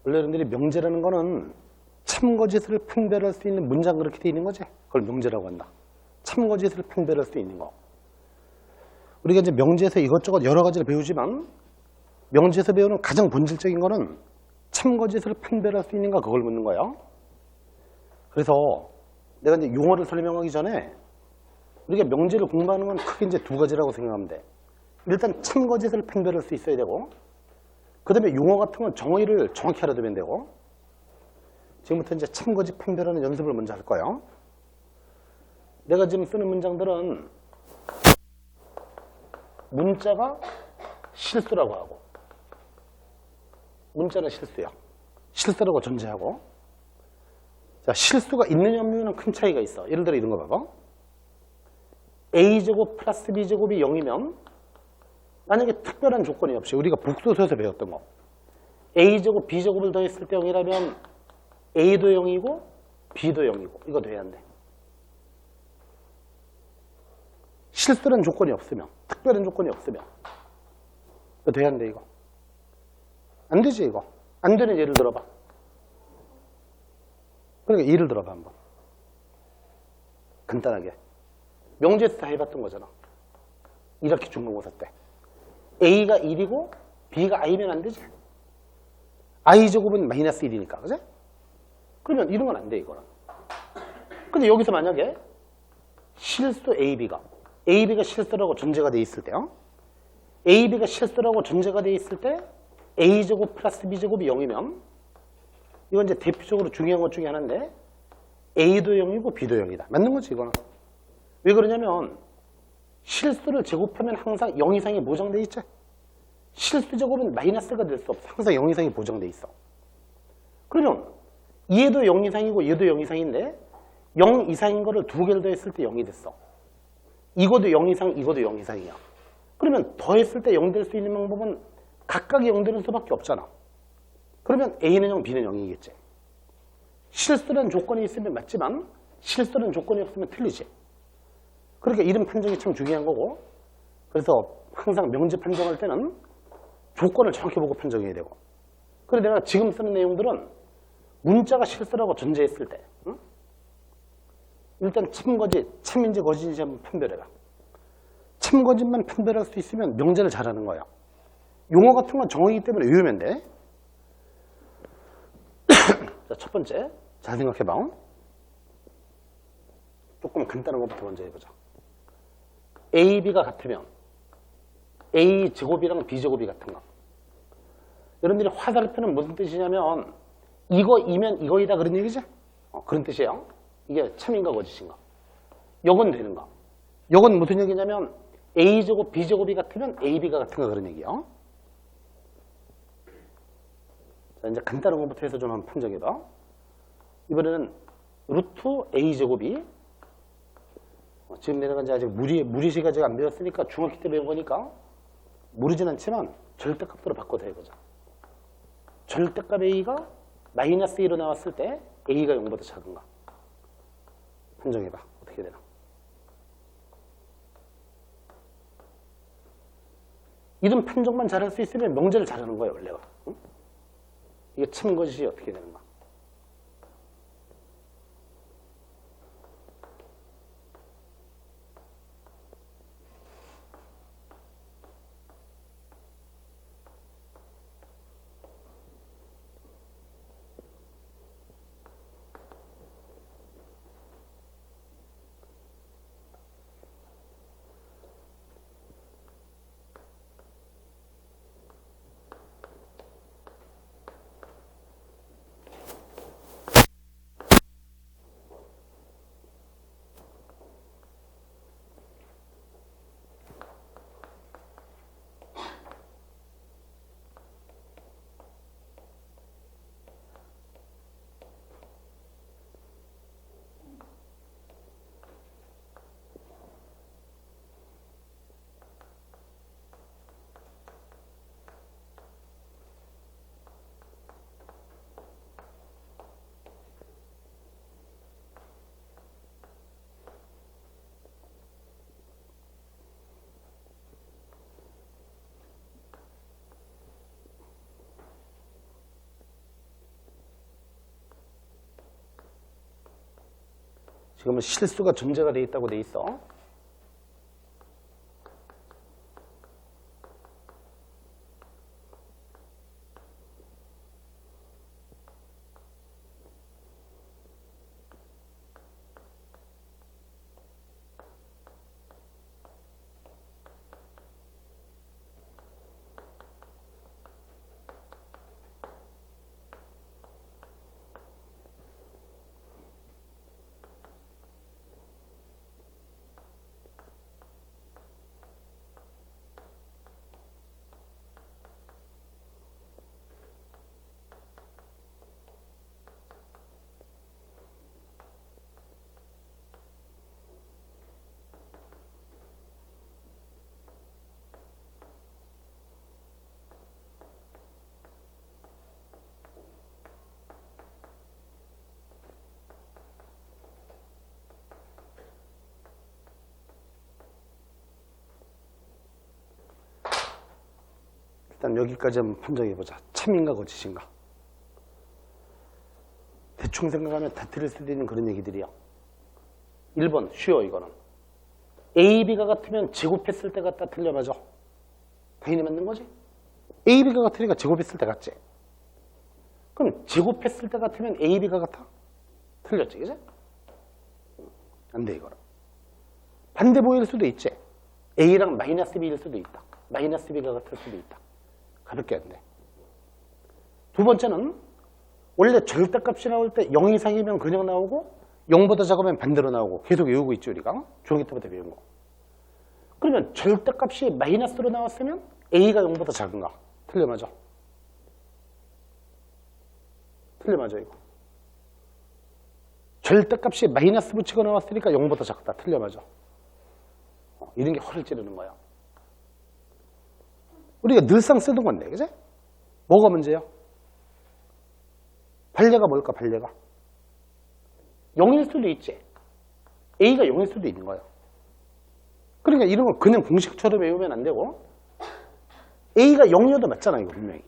원래 여러분들이 명제라는 거는 참거짓을 판별할 수 있는 문장 그렇게 돼 있는 거지. 그걸 명제라고 한다. 참거짓을 판별할 수 있는 거. 우리가 이제 명제에서 이것저것 여러 가지를 배우지만 명제에서 배우는 가장 본질적인 거는 참거짓을 판별할 수 있는가 그걸 묻는 거야. 그래서 내가 이제 용어를 설명하기 전에 우리가 명제를 공부하는 건 크게 이제 두 가지라고 생각하면 돼. 일단 참거짓을 판별할 수 있어야 되고, 그 다음에 용어 같은 건 정의를 정확히 알아두면 되고, 지금부터 이제 참거짓 판별하는 연습을 먼저 할 거예요. 내가 지금 쓰는 문장들은 문자가 실수라고 하고, 문자는 실수야. 실수라고 전제하고, 자, 실수가 있느냐 없느냐는 큰 차이가 있어. 예를 들어 이런 거 봐봐. A제곱 플러스 B제곱이 0이면 만약에 특별한 조건이 없이 우리가 복소수에서 배웠던 거 A제곱 B제곱을 더했을 때 0이라면 A도 0이고 B도 0이고 이거 돼야 안 돼. 실수란 조건이 없으면, 특별한 조건이 없으면 이거 돼야 안 돼. 이거 안 되지. 이거 안 되는 예를 들어봐. 그러니까 예를 들어봐 한번. 간단하게 명제에서 다 해봤던 거잖아. 이렇게 중간고사 때 A가 1이고 B가 I면 안 되지. I제곱은 마이너스 1이니까 그지? 그러면 이런 건 안 돼. 이거는. 근데 여기서 만약에 실수 AB가 실수라고 전제가 돼 있을 때요. AB가 실수라고 전제가 돼 있을 때 A제곱 플러스 B제곱이 0이면 이건 이제 대표적으로 중요한 것 중에 하나인데 A도 0이고 B도 0이다. 맞는 거지 이거는. 왜 그러냐면 실수를 제곱하면 항상 0 이상이 보장돼 있지. 실수 제곱은 마이너스가 될 수 없어. 항상 0 이상이 보장돼 있어. 그러면 얘도 0 이상이고 얘도 0 이상인데 0 이상인 거를 두 개를 더했을 때 0이 됐어. 이것도 0 이상, 이것도 0 이상이야. 그러면 더했을 때 0 될 수 있는 방법은 각각이 0 되는 수밖에 없잖아. 그러면 A는 0, B는 0이겠지. 실수라는 조건이 있으면 맞지만 실수라는 조건이 없으면 틀리지. 그러니까 이런 판정이 참 중요한 거고, 그래서 항상 명제 판정할 때는 조건을 정확히 보고 판정해야 되고. 그래서 내가 지금 쓰는 내용들은 문자가 실수라고 전제했을 때 응? 일단 참거짓, 참인지 거짓인지 한번 판별해라. 참거짓만 판별할 수 있으면 명제를 잘하는 거야. 용어 같은 건 정의이기 때문에 외우면 돼. 자, 첫 번째 잘 생각해봐. 조금 간단한 것부터 먼저 해보자. A, B가 같으면 A 제곱이랑 B 제곱이 같은가? 여러분들이 화살표는 무슨 뜻이냐면 이거이면 이거이다 그런 얘기죠? 그런 뜻이에요. 이게 참인가 거짓인가? 요건 되는가? 요건 무슨 얘기냐면 A 제곱 B 제곱이 같으면 A, B가 같은가 그런 얘기예요. 자, 이제 간단한 것부터 해서 좀 한번 판정해봐. 이번에는 루트 A 제곱이 지금 내가 이제 아직 무리식 아직 안 배웠으니까 중학기 때 배운 거니까 모르진 않지만 절대값으로 바꿔서 해보자. 절대값 A가 마이너스 1로 나왔을 때 A가 0보다 작은가? 판정해봐. 어떻게 되나? 이런 판정만 잘할 수 있으면 명제를 잘하는 거예요, 원래가. 응? 이게 참거짓이 어떻게 되는가? 지금은 실수가 존재가 돼 있다고 돼 있어. 일단 여기까지 한번 판정해보자. 참인가 거짓인가. 대충 생각하면 다 틀릴 수도 있는 그런 얘기들이야. 1번 쉬워 이거는. A, B가 같으면 제곱했을 때 같다 틀려 맞아. 당연히 맞는 거지. A, B가 같으니까 제곱했을 때 같지. 그럼 제곱했을 때 같으면 A, B가 같아? 틀렸지 그지? 안 돼 이거는. 반대 보일 수도 있지. A랑 마이너스 B일 수도 있다. 마이너스 B가 같을 수도 있다. 가볍게 안 돼. 두 번째는 원래 절대값이 나올 때 0 이상이면 그냥 나오고 0보다 작으면 반대로 나오고 계속 외우고 있죠 우리가. 중학교 때부터 외운 거. 그러면 절대값이 마이너스로 나왔으면 A가 0보다 작은가? 틀려 맞아. 틀려 맞아 이거. 절대값이 마이너스 붙이고 나왔으니까 0보다 작다. 틀려 맞아. 이런 게 허를 찌르는 거야. 우리가 늘상 쓰던 건데, 그지? 뭐가 문제야? 반례가 뭘까, 반례가? 0일 수도 있지. A가 0일 수도 있는 거야. 그러니까 이런 걸 그냥 공식처럼 외우면 안 되고, A가 0이어도 맞잖아, 이거 분명히.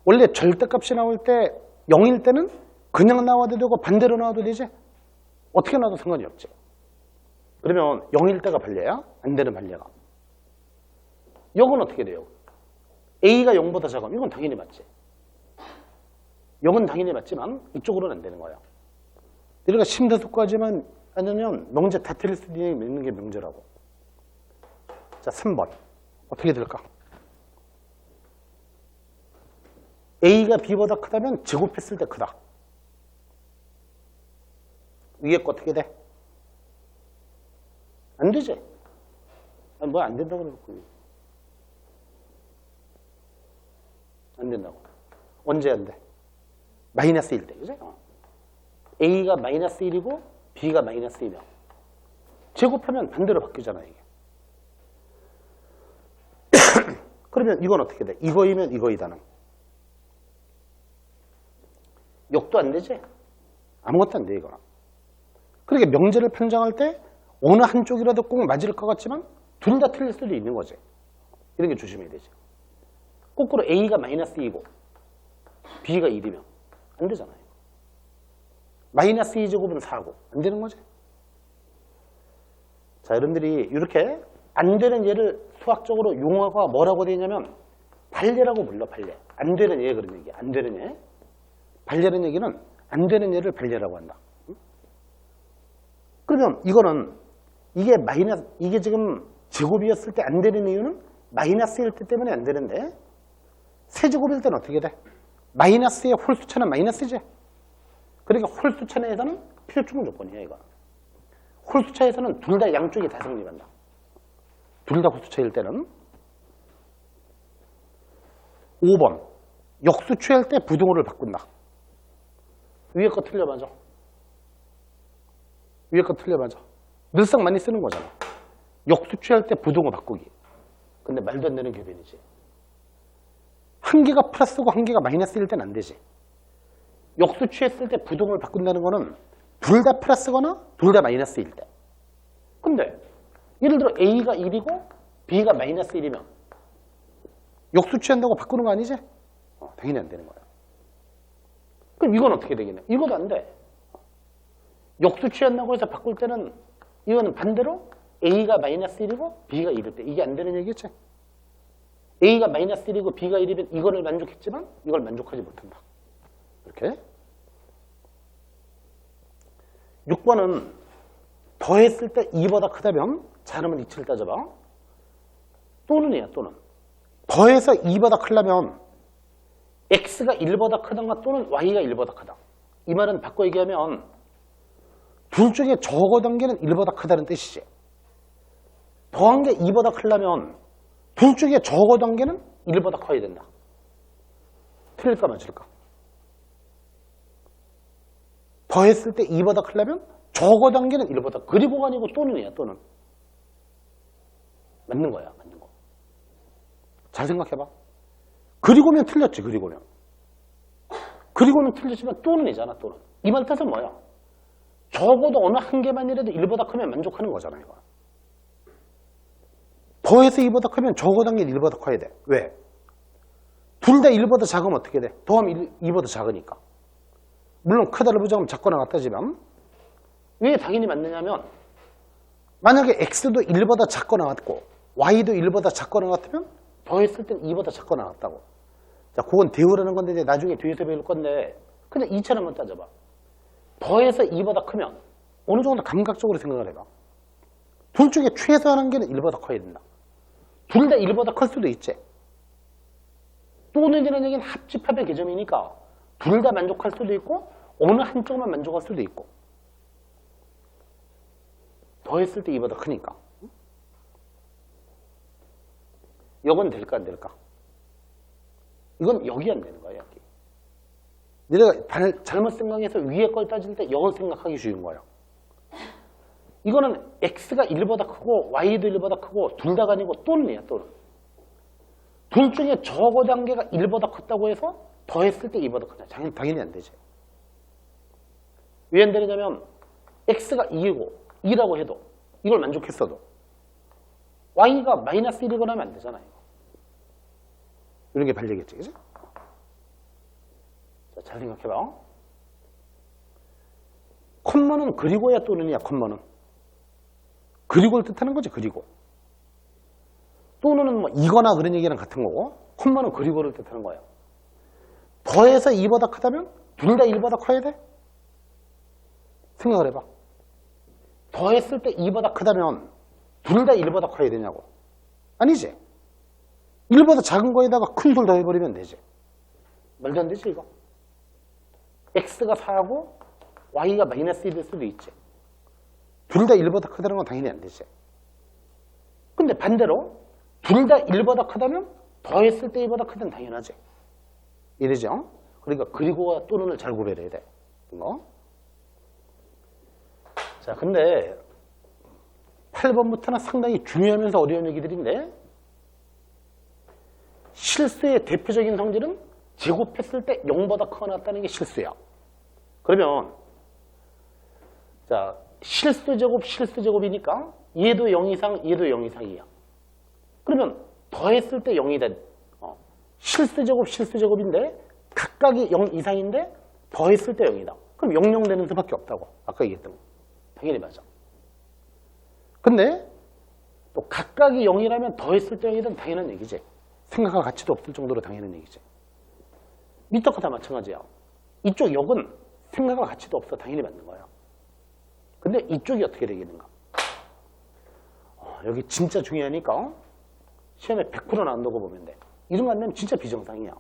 원래 절대값이 나올 때 0일 때는 그냥 나와도 되고 반대로 나와도 되지? 어떻게 나와도 상관이 없지. 그러면 0일 때가 반례야? 안 되는 반례가. 이건 어떻게 돼요? A가 0보다 작으면 이건 당연히 맞지. 0은 당연히 맞지만 이쪽으로는 안 되는 거야. 우리가 심사숙고하지만 않으면 명제 다 틀릴 수 있는 게 명제라고. 자, 3번. 어떻게 될까? A가 B보다 크다면 제곱했을 때 크다. 위에 거 어떻게 돼? 안 되지? 뭐 안 된다고 그러고. 안 된다고. 언제 안 돼? 마이너스 1 때, 그죠? A가 마이너스 1이고 B가 마이너스 1이야. 제곱하면 반대로 바뀌잖아, 이게. 그러면 이건 어떻게 돼? 이거이면 이거이다는. 역도 안 되지? 아무것도 안 돼, 이거는. 그러니까 명제를 판정할 때 어느 한쪽이라도 꼭 맞을 것 같지만 둘 다 틀릴 수도 있는 거지. 이런 게 조심해야 되지. 거꾸로 A가 마이너스 2고 B가 1이면 안 되잖아요. 마이너스 2제곱은 4고 안 되는 거지. 자, 여러분들이 이렇게 안 되는 예를 수학적으로 용어가 뭐라고 되냐면 반례라고 불러, 반례. 안 되는 예, 그런 얘기야. 안 되는 예. 반례라는 얘기는 안 되는 예를 반례라고 한다. 그러면 이거는 이게 지금 제곱이었을 때 안 되는 이유는 마이너스일 때 때문에 안 되는데 세제곱일 때는 어떻게 돼? 마이너스의 홀수차는 마이너스지. 그러니까 홀수차 내에서는 필요충 조건이야, 이거. 홀수차에서는 둘 다 양쪽이 다 성립한다. 둘 다 홀수차일 때는. 5번. 역수추할 때 부등호를 바꾼다. 위에 거 틀려 맞아. 위에 거 틀려 맞아. 늘상 많이 쓰는 거잖아. 역수추할 때 부등호 바꾸기. 근데 말도 안 되는 교변이지. 한 개가 플러스고 한 개가 마이너스일 때는 안 되지. 역수추했을 때 부등호를 바꾼다는 거는 둘 다 플러스거나 둘 다 마이너스일 때. 근데 예를 들어 A가 1이고 B가 마이너스 1이면 역수추한다고 바꾸는 거 아니지? 당연히 안 되는 거야. 그럼 이건 어떻게 되겠냐? 이것도 안 돼. 역수 취한다고 해서 바꿀 때는 이거는 반대로 A가 마이너스 1이고 B가 1일 때 이게 안 되는 얘기겠지. A가 마이너스 1이고 B가 1이면 이거를 만족했지만 이걸 만족하지 못한다. 이렇게. 6번은 더했을 때 2보다 크다면 자르면 이치를 따져봐. 또는이야, 또는. 더해서 2보다 크려면 X가 1보다 크던가 또는 Y가 1보다 크다. 이 말은 바꿔 얘기하면 둘 중에 적어던 게는 1보다 크다는 뜻이지. 더한 게 2보다 크려면 둘 중에 적어던 게는 1보다 커야 된다. 틀릴까 맞을까? 더했을 때 2보다 크려면 적어던 게는 1보다 그리고가 아니고 또는이야, 또는. 맞는 거야, 맞는 거. 잘 생각해봐. 그리고면 틀렸지, 그리고면. 그리고는 틀렸지만 또는이잖아, 또는. 이 말 뜻은 뭐야? 적어도 어느 한 개만이라도 1보다 크면 만족하는 거잖아, 이거. 더해서 2보다 크면 적어던 게 1보다 커야 돼. 왜? 둘 다 1보다 작으면 어떻게 돼? 더하면 2보다 작으니까. 물론 크다를 보자면 작거나 같다지만 왜 당연히 맞느냐면 만약에 X도 1보다 작거나 같고 Y도 1보다 작거나 같으면 더했을 땐 2보다 작거나 같다고. 자, 그건 대우라는 건데 이제 나중에 뒤에서 배울 건데 그냥 2차를 한번 따져봐. 더해서 2보다 크면 어느 정도 감각적으로 생각을 해봐. 둘 중에 최소한 한 개는 1보다 커야 된다. 둘 다 1보다 클 수도 있지. 또는이라는 얘기는 합집합의 개념이니까 둘 다 만족할 수도 있고 어느 한쪽만 만족할 수도 있고. 더했을 때 2보다 크니까. 이건 될까 안 될까? 이건 여기 안 되는 거야, 여기. 내가 잘못 생각해서 위에 걸 따질 때 이걸 생각하기 쉬운 거예요. 이거는 X가 1보다 크고 Y도 1보다 크고 둘 다가 아니고 또는이야, 또는. 둘 중에 적어 단계가 1보다 컸다고 해서 더했을 때 2보다 크냐? 당연히 안 되지. 왜 안 되느냐면 X가 2이고 2라고 해도 이걸 만족했어도 Y가 마이너스 1이거나 하면 안 되잖아요. 이런 게 발리겠지, 그지? 자, 잘 생각해봐. 콤마는 그리고야 또는이야, 콤마는. 그리고를 뜻하는 거지, 그리고. 또는 뭐 이거나 그런 얘기랑 같은 거고, 콤마는 그리고를 뜻하는 거예요. 더해서 2보다 크다면 둘 다 1보다 커야 돼? 생각을 해봐. 더했을 때 2보다 크다면 둘 다 1보다 커야 되냐고. 아니지. 1보다 작은 거에다가 큰 걸 더해버리면 되지. 말도 안 되지, 이거. X가 4하고 Y가 마이너스 1일 수도 있지. 둘 다 1보다 크다는 건 당연히 안 되지. 근데 반대로 둘 다 1보다 크다면 더했을 때 2보다 크다는 당연하지. 이러죠? 그러니까 그리고와 또는을 잘 구별해야 돼. 이거. 자, 근데 8번부터는 상당히 중요하면서 어려운 얘기들인데 실수의 대표적인 성질은 제곱했을 때 0보다 크거나 같다는 게 실수야. 그러면 자, 실수제곱이니까 얘도 0 이상, 얘도 0 이상이야. 그러면 더했을 때 0이 된 실수제곱인데 각각이 0 이상인데 더했을 때 0이다. 그럼 0 되는 수밖에 없다고. 아까 얘기했던 거. 당연히 맞아. 근데 또 각각이 0이라면 더했을 때 0이든 당연한 얘기지. 생각할 가치도 없을 정도로 당연한 얘기지. 밑적과 다 마찬가지야. 이쪽 역은 생각할 가치도 없어. 당연히 맞는 거야. 근데 이쪽이 어떻게 되겠는가? 여기 진짜 중요하니까 시험에 100% 나온다고 보면 돼. 이런 거 안 되면 진짜 비정상이야.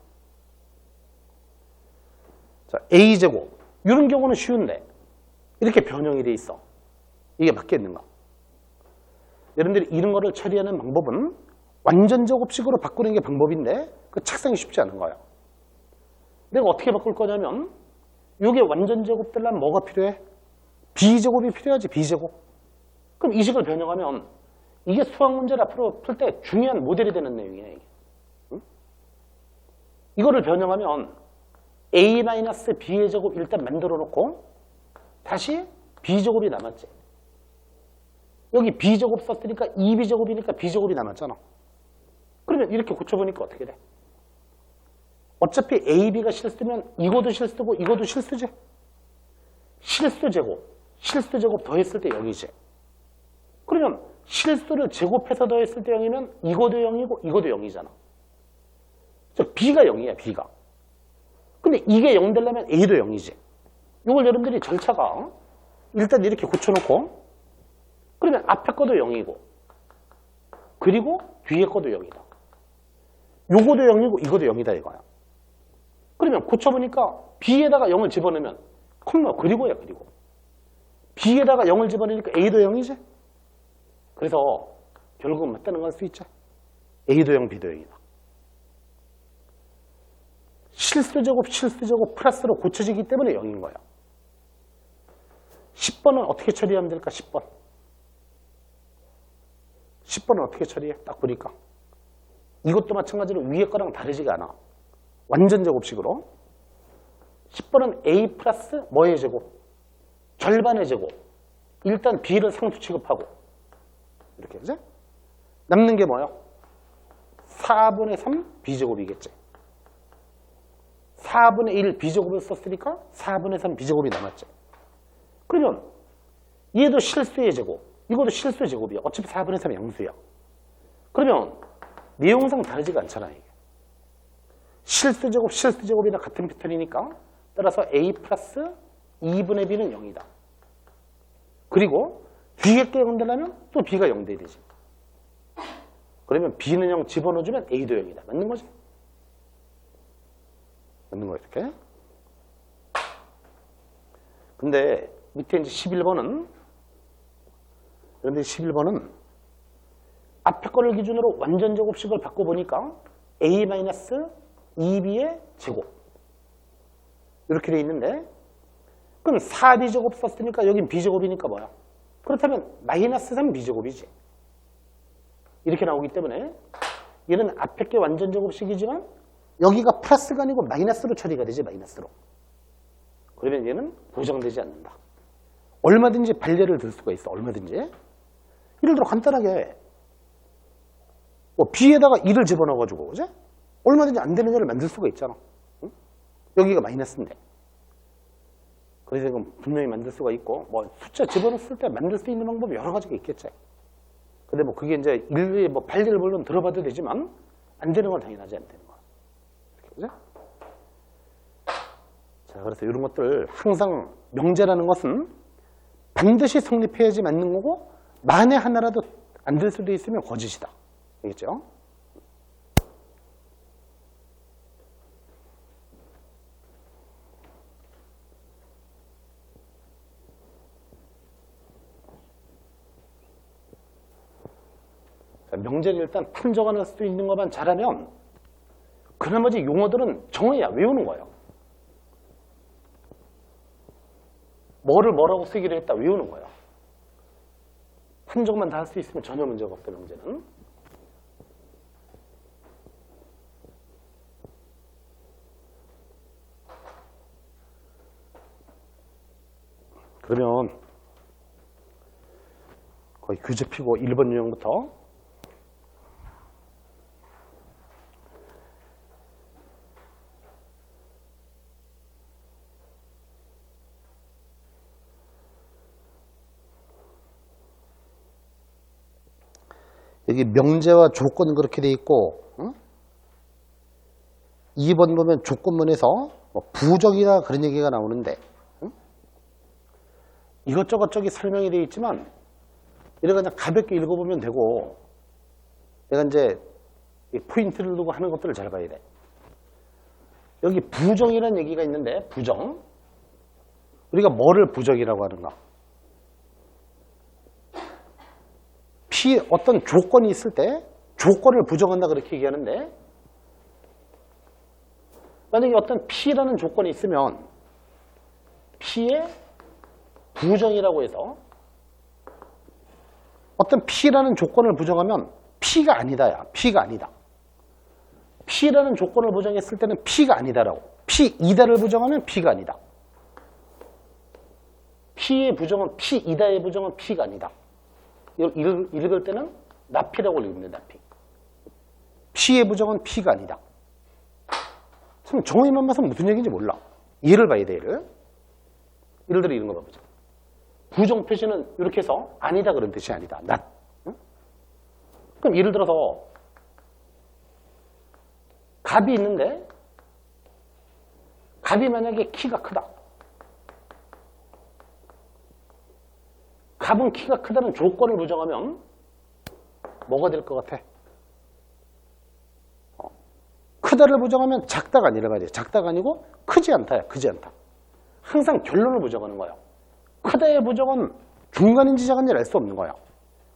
자, A제곱. 이런 경우는 쉬운데 이렇게 변형이 돼 있어. 이게 맞겠는가? 여러분들이 이런 거를 처리하는 방법은 완전 제곱식으로 바꾸는 게 방법인데 그 착상이 쉽지 않은 거야. 내가 어떻게 바꿀 거냐면 이게 완전 제곱되려면 뭐가 필요해? B제곱이 필요하지, B제곱. 그럼 이 식을 변형하면 이게 수학 문제를 앞으로 풀 때 중요한 모델이 되는 내용이야, 이게. 응? 이거를 변형하면 A-B의 제곱 일단 만들어 놓고 다시 B제곱이 남았지. 여기 B제곱 썼으니까 2B제곱이니까 B제곱이 남았잖아. 그러면 이렇게 고쳐보니까 어떻게 돼? 어차피 A, B가 실수면 이것도 실수고 이것도 실수지. 실수제곱. 실수 제곱 더했을 때 0이지. 그러면 실수를 제곱해서 더했을 때 0이면 이거도 0이고 이거도 0이잖아. B가 0이야, B가. 근데 이게 0 되려면 A도 0이지. 이걸 여러분들이 절차가 일단 이렇게 고쳐놓고 그러면 앞에 거도 0이고 그리고 뒤에 거도 0이다. 요거도 0이고 이거도 0이다 이거야. 그러면 고쳐보니까 B에다가 0을 집어넣으면 콤마 그리고야 그리고 B에다가 0을 집어넣으니까 A도 0이지. 그래서 결국은 맞다는 걸 할 수 있죠. A도 0, B도 0이다. 실수제곱 플러스로 고쳐지기 때문에 0인 거야. 10번은 어떻게 처리하면 될까? 10번은 어떻게 처리해? 딱 보니까 이것도 마찬가지로 위에 거랑 다르지가 않아. 완전 제곱식으로 10번은 A 플러스 뭐의 제곱? 절반의 제곱. 일단 B를 상수 취급하고 이렇게 그지? 남는 게 뭐야? 4분의 3 B제곱이겠지. 4분의 1 B제곱을 썼으니까 4분의 3 B제곱이 남았지. 그러면 얘도 실수의 제곱, 이것도 실수의 제곱이야. 어차피 4분의 3이 양수야. 그러면 내용상 다르지가 않잖아. 이게. 실수제곱이나 같은 패턴이니까 따라서 A 플러스 2분의 B는 0이다. 그리고 뒤에 게 0 되려면 또 B가 0 돼야 되지. 그러면 B는 0 집어넣어주면 A도 0이다. 맞는 거지? 맞는 거야, 이렇게. 근데 밑에 이제 11번은 그런데 11번은 앞에 거를 기준으로 완전 제곱식을 바꿔보니까 A-2B의 제곱 이렇게 돼 있는데 그럼 4B제곱 썼으니까 여긴 B제곱이니까 뭐야? 그렇다면 마이너스 3B제곱이지. 이렇게 나오기 때문에 얘는 앞에 게 완전 제곱식이지만 여기가 플러스가 아니고 마이너스로 처리가 되지. 마이너스로. 그러면 얘는 고정되지 않는다. 얼마든지 발례를 들 수가 있어. 얼마든지. 예를 들어 간단하게 B에다가 2를 집어넣어가지고 그지? 얼마든지 안 되는 애를 만들 수가 있잖아. 응? 여기가 마이너스인데. 그래서 이건 분명히 만들 수가 있고 숫자 집어넣었을 때 만들 수 있는 방법이 여러 가지가 있겠지. 근데 그게 이제 일일이 발례를 물론 들어봐도 되지만 안 되는 건 당연하지 안 되는 거야. 이렇게 그죠? 자, 그래서 이런 것들 항상 명제라는 것은 반드시 성립해야지 맞는 거고 만에 하나라도 안 될 수도 있으면 거짓이다. 알겠죠? 자, 명제를 일단 판정할 수 있는 것만 잘하면 그 나머지 용어들은 정해야 외우는 거예요. 뭐를 뭐라고 쓰기로 했다 외우는 거예요. 판정만 다 할 수 있으면 전혀 문제가 없다. 명제는. 그러면 거의 규제 피고 1번 유형부터 여기 명제와 조건 그렇게 돼 있고 2번 보면 조건문에서 부적이나 그런 얘기가 나오는데 이것저것 저기 설명이 되어 있지만 이렇게 그냥 가볍게 읽어보면 되고 내가 이제 포인트를 두고 하는 것들을 잘 봐야 돼. 여기 부정이라는 얘기가 있는데 부정 우리가 뭐를 부정이라고 하는가? 어떤 조건이 있을 때 조건을 부정한다 그렇게 얘기하는데 만약에 어떤 P라는 조건이 있으면 P의 부정이라고 해서 어떤 P라는 조건을 부정하면 P가 아니다야. P가 아니다. P라는 조건을 부정했을 때는 P가 아니다라고. P이다를 부정하면 P가 아니다. P의 부정은 P이다의 부정은 P가 아니다. 이걸 읽을 때는 나피라고 읽습니다. 나피. P의 부정은 P가 아니다. 참 정의만 봐서 무슨 얘기인지 몰라. 예를 봐야 돼. 예를 들어 이런 거 봐보자. 부정 표시는 이렇게 해서 아니다 그런 뜻이 아니다. not. 응? 그럼 예를 들어서 갑이 있는데 갑이 만약에 키가 크다. 갑은 키가 크다는 조건을 부정하면 뭐가 될 것 같아? 크다를 부정하면 작다가 아니라 말이야. 작다가 아니고 크지 않다야. 크지 않다. 항상 결론을 부정하는 거야. 크다의 부정은 중간인지 작은지 알 수 없는 거야.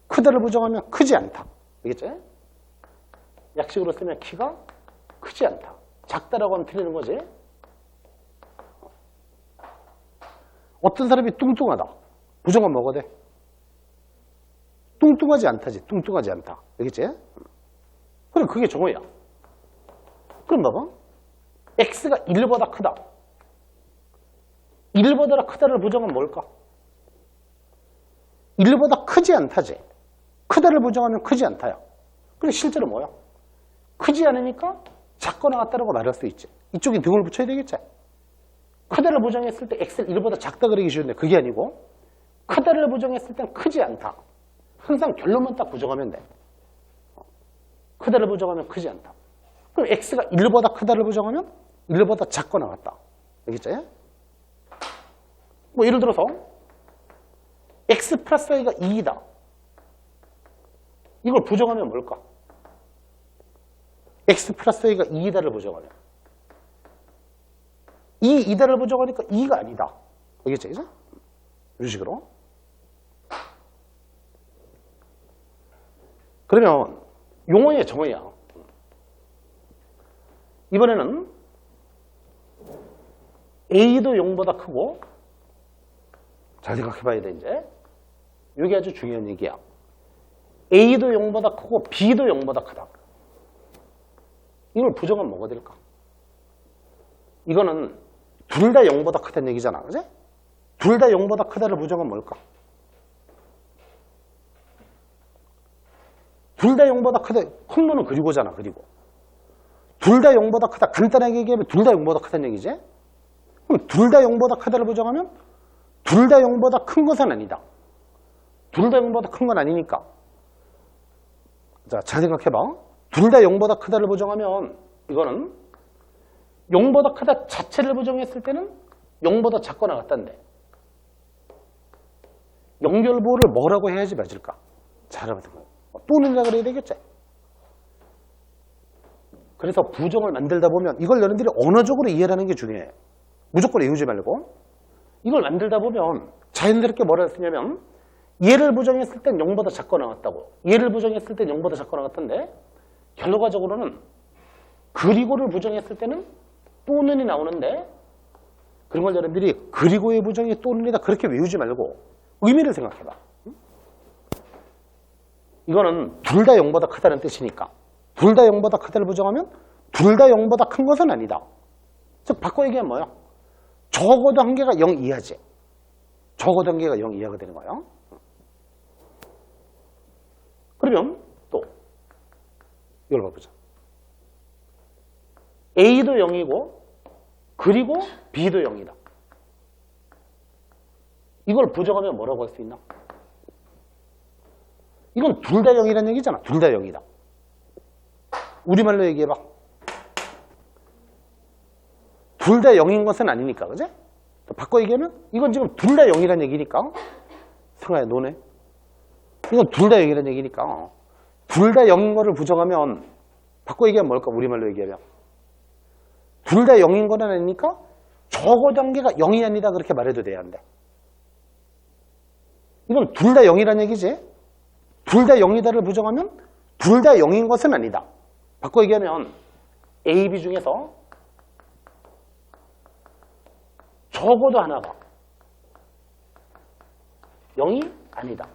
크다를 부정하면 크지 않다. 알겠지? 약식으로 쓰면 키가 크지 않다. 작다라고 하면 틀리는 거지. 어떤 사람이 뚱뚱하다. 부정은 뭐가 돼? 뚱뚱하지 않다지. 뚱뚱하지 않다. 알겠지? 그럼 그게 정어야. 그럼 봐봐. x가 1보다 크다. 1보다 크다를 부정은 뭘까? 1보다 크지 않다지. 크다를 부정하면 크지 않다야. 그래 실제로 뭐야? 크지 않으니까 작거나 같다라고 말할 수 있지. 이쪽에 등을 붙여야 되겠지. 크다를 부정했을 때 x를 1보다 작다 그리기 쉬운데 그게 아니고 크다를 부정했을 땐 크지 않다. 항상 결론만 딱 부정하면 돼. 크다를 부정하면 크지 않다. 그럼 x가 1보다 크다를 부정하면 1보다 작거나 같다. 알겠지? 뭐 예를 들어서 x 플러스 y가 2이다. 이걸 부정하면 뭘까? x 플러스 y가 2이다를 부정하면 2이다를 부정하니까 2가 아니다. 알겠지? 그죠? 이런 식으로. 그러면 용어의 정어야. 이번에는 A도 0보다 크고 잘 생각해봐야 돼 이제. 이게 아주 중요한 얘기야. A도 0보다 크고 B도 0보다 크다. 이걸 부정하면 뭐가 될까? 이거는 둘 다 0보다 크다는 얘기잖아. 그지? 둘 다 0보다 크다를 부정하면 뭘까? 둘 다 0보다 크다. 空노는 그리고잖아. 그리고. 둘 다 0보다 크다. 간단하게 얘기하면 둘 다 0보다 크다는 얘기지? 그럼 둘 다 0보다 크다를 부정하면 둘 다 0보다 큰 것은 아니다. 둘 다 0보다 큰 건 아니니까. 자, 잘 생각해봐. 둘 다 0보다 크다를 부정하면 이거는 0보다 크다 자체를 부정했을 때는 0보다 작거나 같다는데 연결부호를 뭐라고 해야지 맞을까? 잘 알아보세요. 또는이라 그래야 되겠지? 그래서 부정을 만들다 보면 이걸 여러분들이 언어적으로 이해하는 게 중요해. 무조건 외우지 말고 이걸 만들다 보면 자연스럽게 뭐라 쓰냐면 얘를 부정했을 땐 0보다 작거나 같다고 얘를 부정했을 땐 0보다 작거나 같던데 결과적으로는 그리고를 부정했을 때는 또는이 나오는데 그런 걸 여러분들이 그리고의 부정이 또는이다 그렇게 외우지 말고 의미를 생각해봐. 이거는 둘 다 0보다 크다는 뜻이니까 둘 다 0보다 크다를 부정하면 둘 다 0보다 큰 것은 아니다. 즉 바꿔 얘기하면 뭐야? 적어도 한 개가 0 이하지. 적어도 한 개가 0 이하가 되는 거야. 그러면 또 이걸 봐보자. A도 0이고 그리고 B도 0이다. 이걸 부정하면 뭐라고 할 수 있나? 이건 둘 다 0이라는 얘기잖아. 둘 다 0이다. 우리말로 얘기해봐. 둘 다 0인 것은 아니니까, 그지? 바꿔 얘기하면 이건 지금 둘 다 0이라는 얘기니까. 승아야, 너네. 이건 둘 다 0이라는 얘기니까. 둘 다 0인 거를 부정하면 바꿔 얘기하면 뭘까? 우리말로 얘기하면. 둘 다 0인 거는 아니니까 적어 단계가 0이 아니다 그렇게 말해도 돼야 한대. 이건 둘 다 0이라는 얘기지. 둘 다 0이다를 부정하면 둘 다 0인 것은 아니다. 바꿔 얘기하면 A, B 중에서 적어도 하나가 0이 아니다.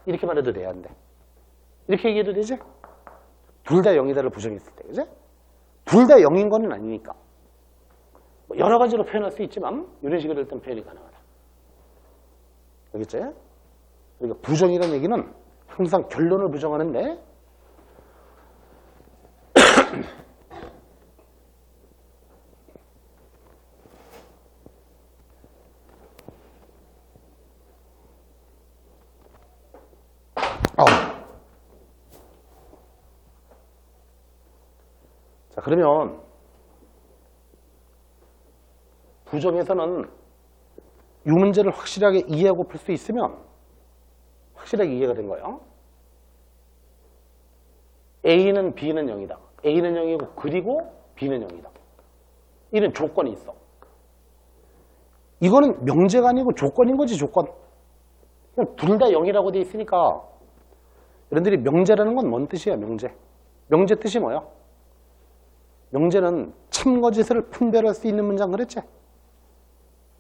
이렇게 말해도 돼야 한대. 이렇게 얘기해도 되지? 둘 다 0이다를 부정했을 때, 그지? 둘 다 0인 거는 아니니까. 뭐 여러 가지로 표현할 수 있지만 이런 식으로 일단 표현이 가능하다. 알겠지? 그러니까 부정이라는 얘기는 항상 결론을 부정하는데 자, 그러면 부정에서는 이 문제를 확실하게 이해하고 풀 수 있으면 확실하게 이해가 된 거예요. A는 B는 0이다. A는 0이고 그리고 B는 0이다. 이런 조건이 있어. 이거는 명제가 아니고 조건인 거지, 조건. 둘 다 0이라고 돼 있으니까 여러분들이 명제라는 건 뭔 뜻이야, 명제? 명제 뜻이 뭐야? 명제는 참거짓을 분별할 수 있는 문장 그랬지?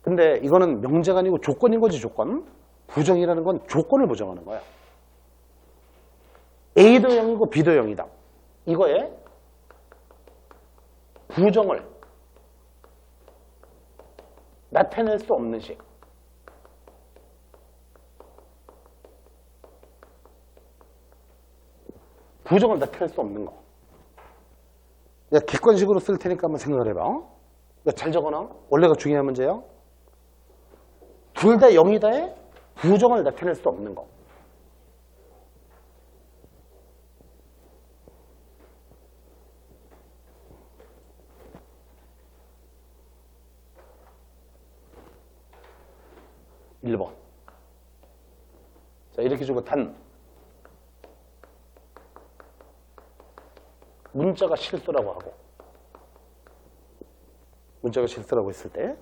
근데 이거는 명제가 아니고 조건인 거지, 조건. 부정이라는 건 조건을 부정하는 거야. A도 0이고 B도 0이다. 이거에 부정을 나타낼 수 없는 식. 부정을 나타낼 수 없는 거. 내가 객관식으로 쓸 테니까 한번 생각을 해봐. 잘 적어놔. 원래가 중요한 문제야. 둘 다 0이다에 부정을 나타낼 수 없는 거. (1번) 자, 이렇게 주고 단 문자가 실수라고 하고 문자가 실수라고 했을 때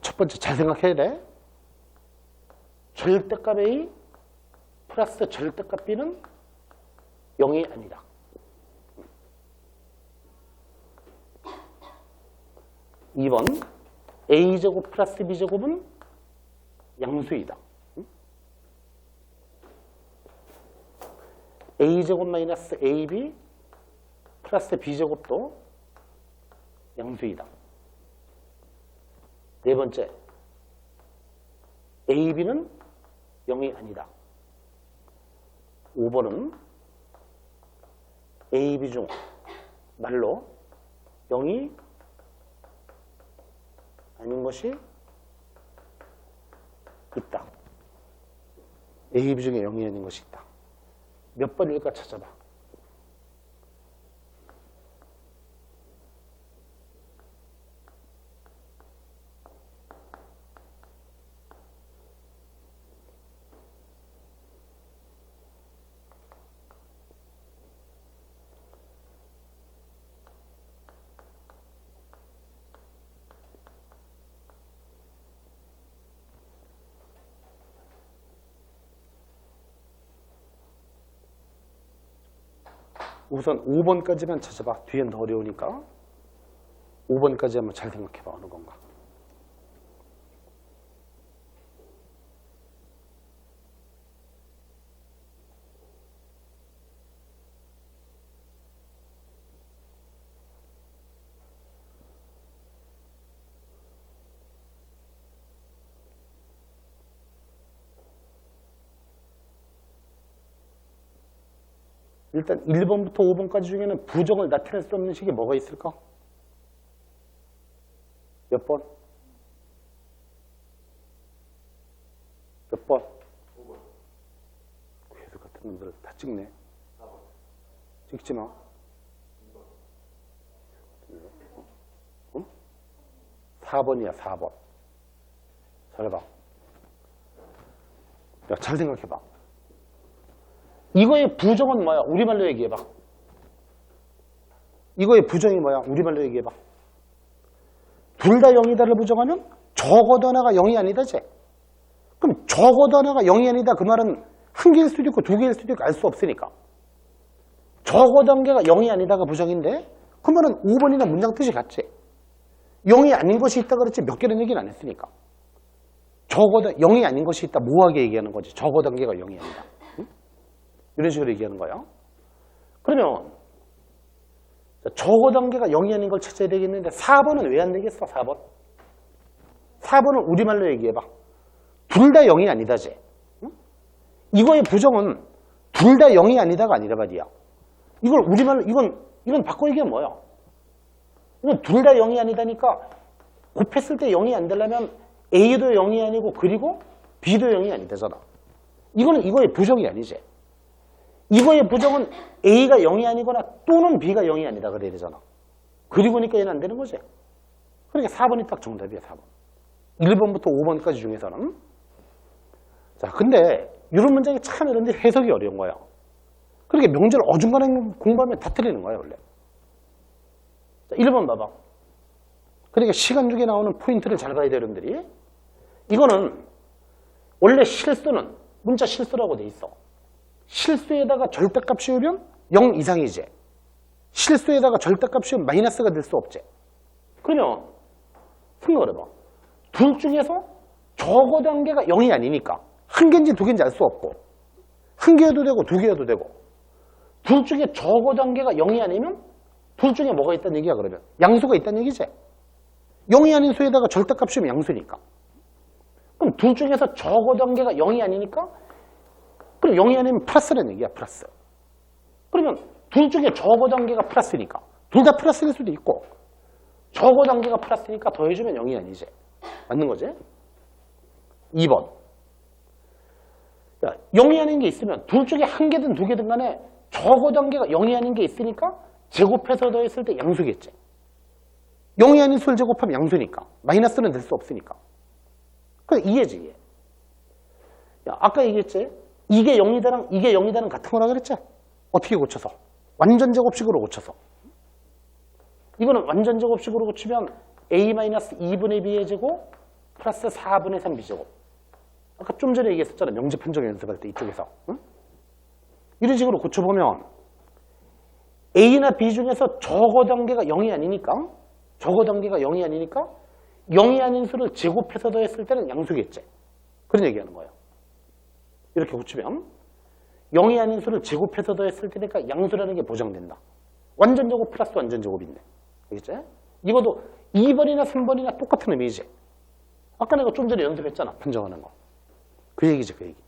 첫 번째 잘 생각해야 돼. 절대값 A 플러스 절대값 B는 0이 아니다. (2번) A제곱 플러스 B제곱은 양수이다. A제곱 마이너스 AB 플러스 B제곱도 양수이다. 네 번째, AB는 0이 아니다. 5번은 AB 중 말로 0이 아닌 것이 있다. AB 중에 0이 아닌 것이 있다. 몇 번일까 찾아봐. 우선 5번까지만 찾아봐. 뒤엔 더 어려우니까. 5번까지 한번 잘 생각해봐. 어느 건가. 일단 1번부터 5번까지 중에는 부정을 나타낼 수 없는 식이 뭐가 있을까? 몇 번? 몇 번? 5번. 괴수 같은 놈들 다 찍네. 4번. 찍지 마. 2번. 응? 4번이야, 4번. 잘해봐. 야, 잘 생각해봐. 이거의 부정은 뭐야? 우리말로 얘기해봐. 이거의 부정이 뭐야? 우리말로 얘기해봐. 둘 다 0이다를 부정하면 적어도 하나가 0이 아니다지. 그럼 적어도 하나가 0이 아니다. 그 말은 한 개일 수도 있고 두 개일 수도 있고 알 수 없으니까. 적어도 한 개가 0이 아니다가 부정인데 그러면 5번이나 문장 뜻이 같지. 0이 아닌 것이 있다 그랬지 몇 개는 얘기는 안 했으니까. 적어도 0이 아닌 것이 있다. 모호하게 얘기하는 거지. 적어도 한 개가 0이 아니다. 이런 식으로 얘기하는 거예요. 그러면 적어 단계가 0이 아닌 걸 찾아야 되겠는데 4번은 왜 안 되겠어? 4번. 4번은 우리말로 얘기해봐. 둘 다 0이 아니다지. 응? 이거의 부정은 둘 다 0이 아니다가 아니라 말이야. 이걸 우리말로 이건 바꿔 얘기하면 뭐야? 이건 둘 다 0이 아니다니까 곱했을 때 0이 안 되려면 A도 0이 아니고 그리고 B도 0이 아니다잖아. 이거는 이거의 부정이 아니지. 이거의 부정은 A가 0이 아니거나 또는 B가 0이 아니다 그래야 되잖아. 그리고니까 얘는 안 되는 거지. 그러니까 4번이 딱 정답이야. 4번. 1번부터 5번까지 중에서는. 자, 근데 이런 문장이 참 이런데 해석이 어려운 거야. 그러니까 명제를 어중간하게 공부하면 다 틀리는 거야 원래. 자, 1번 봐봐. 그러니까 시간 중에 나오는 포인트를 잘 봐야 돼 여러분들이. 이거는 원래 실수는 문자 실수라고 돼 있어. 실수에다가 절대값 씌우면 0 이상이지. 실수에다가 절대값 씌우면 마이너스가 될 수 없지. 그러면 생각을 해봐. 둘 중에서 적어 단계가 0이 아니니까 한 개인지 두 개인지 알 수 없고 한 개여도 되고 두 개여도 되고 둘 중에 적어 단계가 0이 아니면 둘 중에 뭐가 있다는 얘기야 그러면? 양수가 있다는 얘기지. 0이 아닌 수에다가 절대값 씌우면 양수니까. 그럼 둘 중에서 적어 단계가 0이 아니니까 그럼 0이 아니면 플러스라는 얘기야. 플러스. 그러면 둘 중에 적어 단계가 플러스니까 둘 다 플러스일 수도 있고 적어 단계가 플러스니까 더해주면 0이 아니지. 맞는 거지? 2번. 야, 0이 아닌 게 있으면 둘 중에 한 개든 두 개든 간에 적어 단계가 0이 아닌 게 있으니까 제곱해서 더했을 때 양수겠지. 0이 아닌 수를 제곱하면 양수니까. 마이너스는 될 수 없으니까. 그래 이해지 이해. 야, 아까 얘기했지? 이게 0이다랑 이게 0이다랑 같은 거라 그랬지? 어떻게 고쳐서? 완전 제곱식으로 고쳐서. 이거는 완전 제곱식으로 고치면 A-2분의 B의 제곱 플러스 4분의 3 B제곱. 아까 좀 전에 얘기했었잖아. 명제 판정 연습할 때 이쪽에서. 응? 이런 식으로 고쳐보면 A나 B 중에서 적어 단계가 0이 아니니까 0이 아닌 수를 제곱해서 더했을 때는 양수겠지. 그런 얘기하는 거예요. 이렇게 고치면 0이 아닌 수를 제곱해서 더했을 때니까 양수라는 게 보장된다. 완전 제곱 플러스 완전 제곱인데. 알겠지? 이것도 2번이나 3번이나 똑같은 의미지. 아까 내가 좀 전에 연습했잖아. 판정하는 거. 그 얘기지, 그 얘기.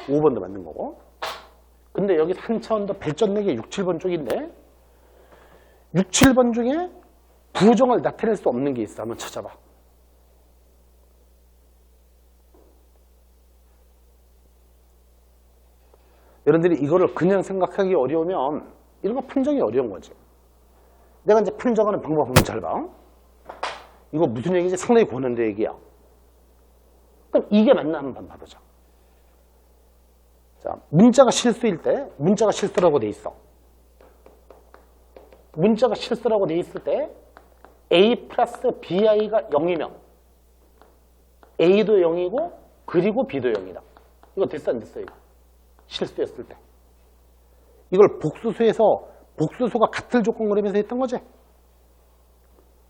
5번도 맞는 거고. 근데 여기 한 차원 더 발전 내게 6, 7번 쪽인데 6, 7번 중에 부정을 나타낼 수 없는 게 있어. 한번 찾아봐. 여러분들이 이거를 그냥 생각하기 어려우면 이런 거 판정이 어려운 거지. 내가 이제 판정하는 방법 한번 잘 봐. 이거 무슨 얘기지? 상당히 고난도 얘기야. 그럼 이게 맞나 한번 봐보자. 자, 문자가 실수일 때, 문자가 실수라고 돼 있어. 문자가 실수라고 돼 있을 때 A 플러스 BI가 0이면 A도 0이고 그리고 B도 0이다. 이거 됐어 안 됐어 이거? 실수였을 때. 이걸 복수수에서 복수수가 같을 조건 그리면서 했던 거지.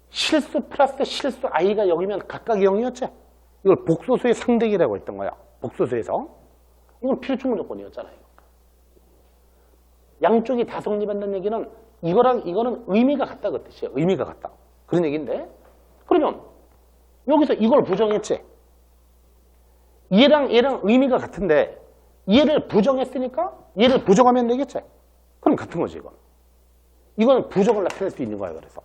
실수 플러스 실수 i가 0이면 각각 0이었지. 이걸 복수수의 상대기라고 했던 거야. 복수수에서. 이건 필충분 조건이었잖아요. 양쪽이 다 성립한다는 얘기는 이거랑 이거는 의미가 같다 그 뜻이에요. 의미가 같다. 그런 얘기인데 그러면 여기서 이걸 부정했지. 얘랑 얘랑 의미가 같은데 얘를 부정했으니까 얘를 부정하면 되겠지. 그럼 같은 거지 이건. 이거는 부정을 나타낼 수 있는 거야. 그래서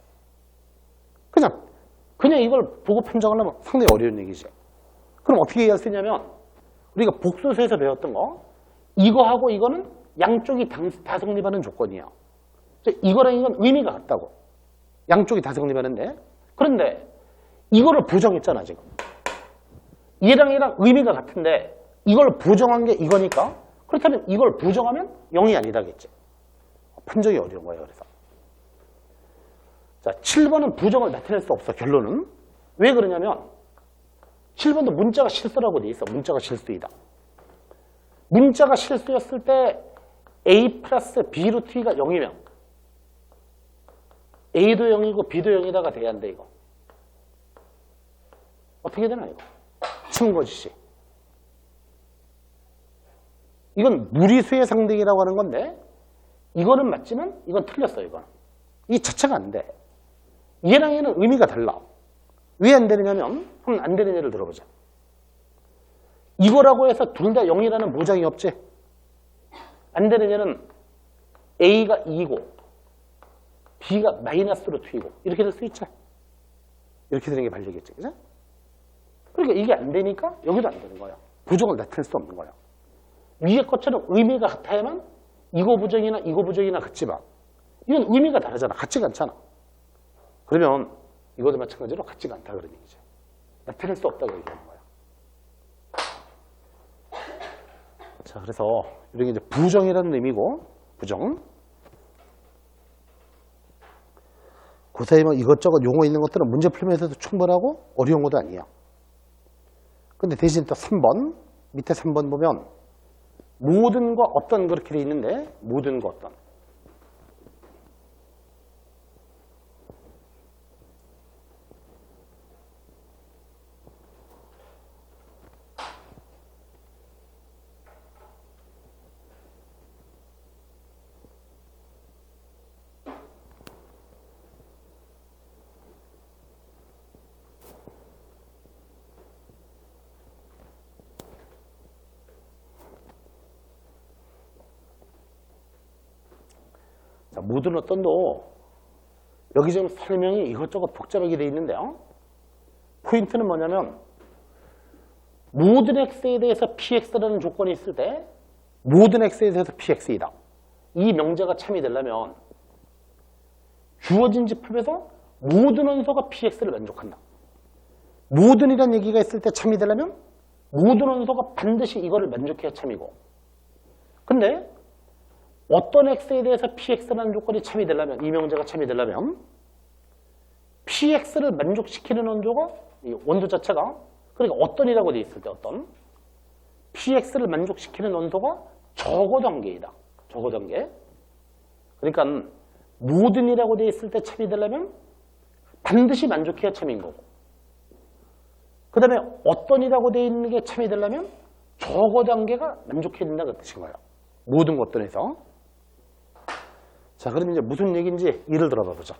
그냥 이걸 보고 판정하려면 상당히 어려운 얘기지. 그럼 어떻게 이해할 수 있냐면 우리가 복수수에서 배웠던 거 이거하고 이거는 양쪽이 다 성립하는 조건이야. 이거랑 이건 의미가 같다고. 양쪽이 다 성립하는데 그런데 이거를 부정했잖아 지금. 얘랑 얘랑 의미가 같은데 이걸 부정한 게 이거니까 그렇다면 이걸 부정하면 0이 아니다겠지. 판정이 어려운 거예요. 그래서 자 7번은 부정을 나타낼 수 없어. 결론은. 왜 그러냐면 7번도 문자가 실수라고 돼 있어. 문자가 실수이다. 문자가 실수였을 때 A 플러스 B 루트 2가 0이면 A도 0이고 B도 0이다가 돼야 한대 이거. 어떻게 되나 이거. 침거지시. 이건 무리수의 상등이라고 하는 건데 이거는 맞지만 이건 틀렸어. 이거는. 이 자체가 안 돼. 얘랑 얘는 의미가 달라. 왜 안 되느냐면 한번 안 되는 예를 들어보자. 이거라고 해서 둘 다 0이라는 보장이 없지. 안 되는 예는 A가 2고 B가 마이너스로 2이고 이렇게 될 수 있지. 이렇게 되는 게 반려겠지. 그죠? 그러니까 이게 안 되니까 여기도 안 되는 거야. 부정을 나타낼 수 없는 거야. 위에 것처럼 의미가 같아야만 이거 부정이나 이거 부정이나 같지만 이건 의미가 다르잖아. 같지가 않잖아. 그러면 이것도 마찬가지로 같지가 않다 그런 얘기죠. 나타낼 수 없다고 얘기하는 거야. 자, 그래서 이런 게 이제 부정이라는 의미고, 부정. 고3이 뭐 이것저것 용어 있는 것들은 문제 풀면서도 충분하고 어려운 것도 아니에요. 근데 대신 또 3번, 밑에 3번 보면 모든 거 어떤 그렇게 돼 있는데, 모든 거 어떤. 자, 모든 어떤도 여기 지금 설명이 이것저것 복잡하게 되어 있는데요. 포인트는 뭐냐면 모든 x에 대해서 px라는 조건이 있을 때 모든 x에 대해서 px이다. 이 명제가 참이 되려면 주어진 집합에서 모든 원소가 px를 만족한다. 모든이라는 얘기가 있을 때 참이 되려면 모든 원소가 반드시 이거를 만족해야 참이고, 근데 어떤 x에 대해서 px라는 조건이 참이 되려면, 이 명제가 참이 되려면 px를 만족시키는 원소가, 이 원소 자체가, 그러니까 어떤이라고 되어 있을 때 어떤 px를 만족시키는 원소가 적어 단계이다. 적어 단계. 그러니까 모든이라고 되어 있을 때 참이 되려면 반드시 만족해야 참인 거고, 그 다음에 어떤이라고 되어 있는 게 참이 되려면 적어 단계가 만족해야 된다는 뜻인 거예요. 모든 것들에서. 자, 그럼 이제 무슨 얘기인지 예를 들어봐 보자.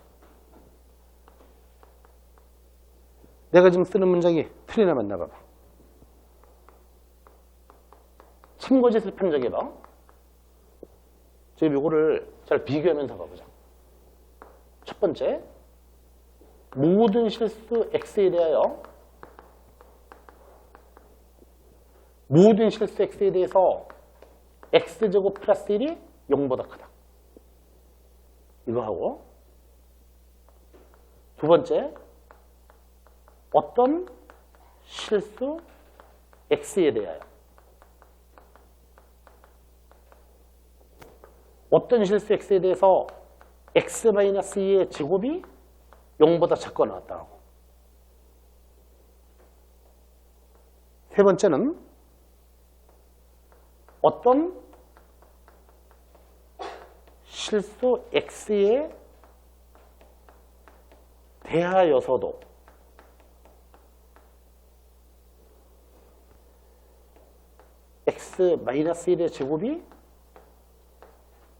내가 지금 쓰는 문장이 틀리나 맞나 봐봐. 참고짓을 판정해봐. 지금 이거를 잘 비교하면서 봐보자. 첫 번째, 모든 실수 x에 대하여 모든 실수 x에 대해서 x제곱 플러스 1이 0보다 크다. 이거 하고, 두 번째, 어떤 실수 x에 대하여 어떤 실수 x에 대해서 x-2의 제곱이 0보다 작거나 같다고. 세 번째는 어떤 실수 x에 대하여서도 x-1의 제곱이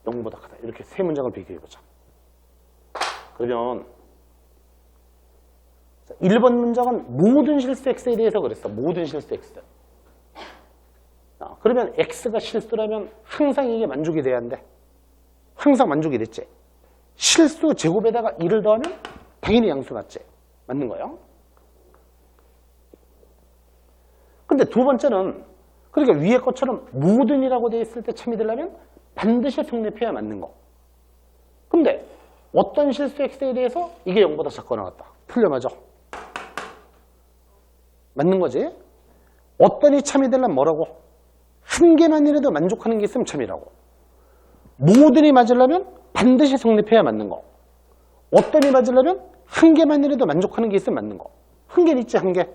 0보다 크다. 이렇게 세 문장을 비교해보자. 그러면 1번 문장은 모든 실수 x에 대해서 그랬어. 모든 실수 x. 그러면 x가 실수라면 항상 이게 만족이 돼야 한대. 항상 만족이 됐지. 실수 제곱에다가 1을 더하면 당연히 양수 맞지. 맞는 거예요. 근데 두 번째는, 그러니까 위에 것처럼 모든이라고 되어 있을 때 참이 되려면 반드시 성립해야 맞는 거. 근데 어떤 실수 x에 대해서 이게 0보다 작거나 같다. 틀려 맞아. 맞는 거지. 어떤이 참이 되려면 뭐라고? 한 개만이라도 만족하는 게 있으면 참이라고. 모든이 맞으려면 반드시 성립해야 맞는 거. 어떤이 맞으려면 한 개만이라도 만족하는 게 있으면 맞는 거. 한 개는 있지, 한 개.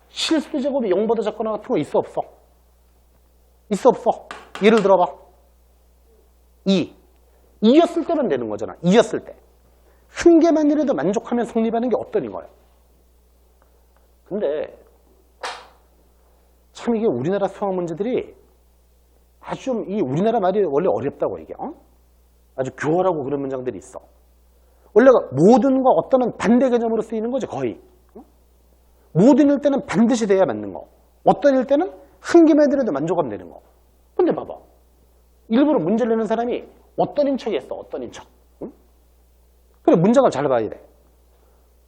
실수 제곱이 0보다 작거나 같은 거 있어, 없어? 있어, 없어? 예를 들어봐. 2였을 때만 되는 거잖아. 2였을 때. 한 개만이라도 만족하면 성립하는 게 어떤인 거예요. 근데 참 이게 우리나라 수학 문제들이 아주 좀, 이 우리나라 말이 원래 어렵다고 이게. 아주 교활하고 그런 문장들이 있어. 원래가 모든 거 어떤은 반대 개념으로 쓰이는 거지, 거의. 모든일 때는 반드시 돼야 맞는 거. 어떤일 때는 한 개만이라도 만족하면 되는 거. 근데 봐봐. 일부러 문제를 내는 사람이 어떤인 척이 했어, 어떤인 척. 응? 그래, 문장을 잘 봐야 돼.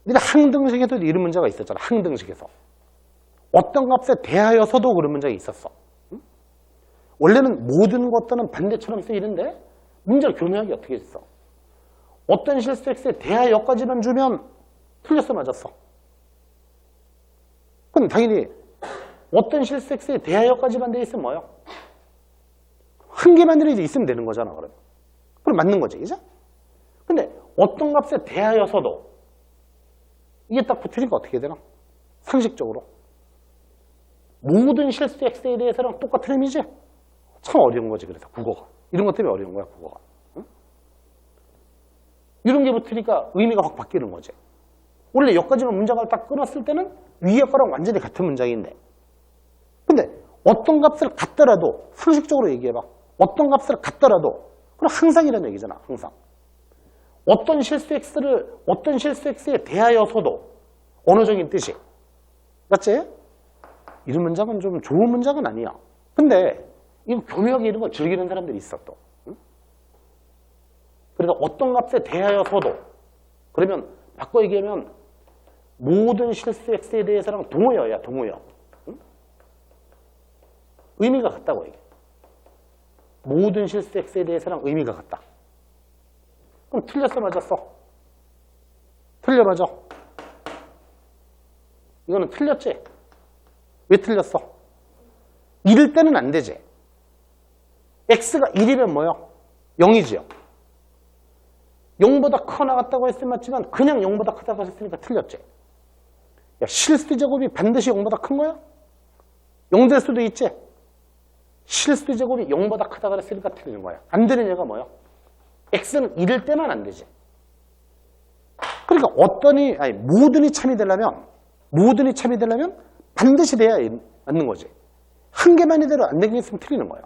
네가 항등식에도 이런 문제가 있었잖아, 항등식에서. 어떤 값에 대하여서도 그런 문장이 있었어. 응? 원래는 모든 것들은 반대처럼 쓰이는데 문제를 교묘하게 어떻게 했어? 어떤 실수 x에 대하 여까지만 주면 틀렸어, 맞았어? 그럼 당연히 어떤 실수 x에 대하 여까지만 돼 있으면 뭐예요? 한 개만 이제 있으면 되는 거잖아, 그러면. 그럼 맞는 거지, 그죠? 근데 어떤 값에 대하여서도 이게 딱 붙으니까 어떻게 되나? 상식적으로. 모든 실수 x에 대해서랑 똑같은 의미지? 참 어려운 거지, 그래서 국어가. 이런 것 때문에 어려운 거야, 국어가. 응? 이런 게 붙으니까 의미가 확 바뀌는 거지. 원래 여기까지만 문장을 딱 끊었을 때는 위에 거랑 완전히 같은 문장인데. 근데 어떤 값을 갖더라도, 상식적으로 얘기해봐. 어떤 값을 갖더라도, 그럼 항상이라는 얘기잖아, 항상. 어떤 실수 x에 대하여서도 언어적인 뜻이. 맞지? 이런 문장은 좀 좋은 문장은 아니야. 근데 이거 교묘하게 이런 거 즐기는 사람들이 있어 또. 응? 그래서 어떤 값에 대하여서도 그러면 바꿔 얘기하면 모든 실수 x에 대해서랑 동호여야 동호여. 응? 의미가 같다고 얘기해. 모든 실수 x에 대해서랑 의미가 같다. 그럼 틀렸어, 맞았어? 틀려, 맞아? 이거는 틀렸지? 왜 틀렸어? 1일 때는 안 되지. x가 1이면 뭐요? 0이지요. 0보다 커 나갔다고 했으면 맞지만 그냥 0보다 크다고 했으니까 틀렸지. 야, 실수 제곱이 반드시 0보다 큰 거야? 0 될 수도 있지. 실수 제곱이 0보다 크다고 했으니까 틀리는 거야. 안 되는 얘가 뭐야? x는 1일 때만 안 되지. 그러니까 모든이 참이 되려면 반드시 돼야 맞는 거지. 한 개만 이대로 안 되게 있으면 틀리는 거야.